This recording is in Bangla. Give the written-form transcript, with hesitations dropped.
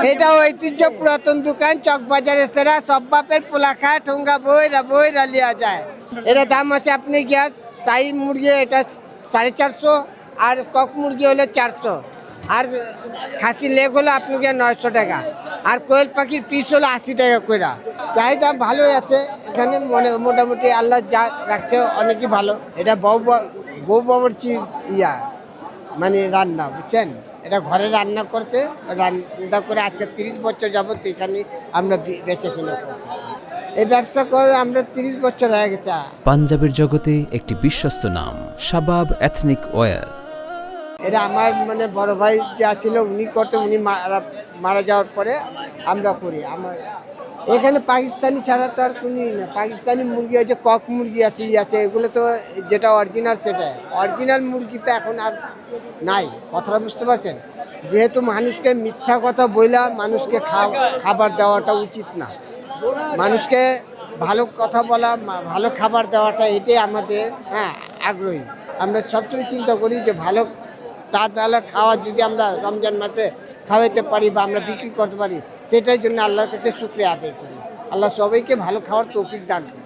এটা ঐতিহ্য পুরাতন দোকান, চকবাজারের সেরা, সব বাপের পোলা খায়, ঠোঙ্গা বইরা লিয়া যায়। এটা দাম আছে আপনি গ্যাস চাই মুরগি এটা 450, আর কক মুরগি হলো 400, আর খাসির লেগ হলো আপনাকে 900 টাকা, আর কোয়েল পাখির পিস হলো 80 টাকা কইরা। চাহিদা ভালোই আছে এখানে, মোটামুটি আল্লাহ যা রাখছে অনেকই ভালো। এটা বউ বাবুর্চি ইয়া মানে রান্না, বুঝছেন? এটা ঘরে রান্না করছে, রান্না করে আজকে 30 বছর যাবত এখানে আমরা বেঁচে কিনে করছি। এই ব্যবসা করে আমরা 30 বছর হয়ে গেছে। পাঞ্জাবের জগতে একটি বিশ্বস্ত নাম শাবাব এথনিক ওয়্যার। এটা আমার মানে বড় ভাই যা ছিল উনি করতে, উনি মারা যাওয়ার পরে আমরা করি। আমার এখানে পাকিস্তানি ছাড়া তো আর কোনই না। পাকিস্তানি মুরগি আছে, কক মুরগি আছে, আছে, এগুলো তো যেটা অরিজিনাল সেটাই। অরিজিনাল মুরগি তো এখন আর নাই, কথাটা বুঝতে পারছেন? যেহেতু মানুষকে মিথ্যা কথা বইলা মানুষকে খাবার দেওয়াটা উচিত না। মানুষকে ভালো কথা বলা, ভালো খাবার দেওয়াটা, এটাই আমাদের আগ্রহী। আমরা সবসময় চিন্তা করি যে ভালো স্বাদ আলা খাওয়া যদি আমরা রমজান মাসে খাওয়াইতে পারি বা আমরা বিক্রি করতে পারি, সেটার জন্য আল্লাহর কাছে শুকরিয়া আদায় করি। আল্লাহ সবাইকে ভালো খাওয়ার তৌফিক দান করি।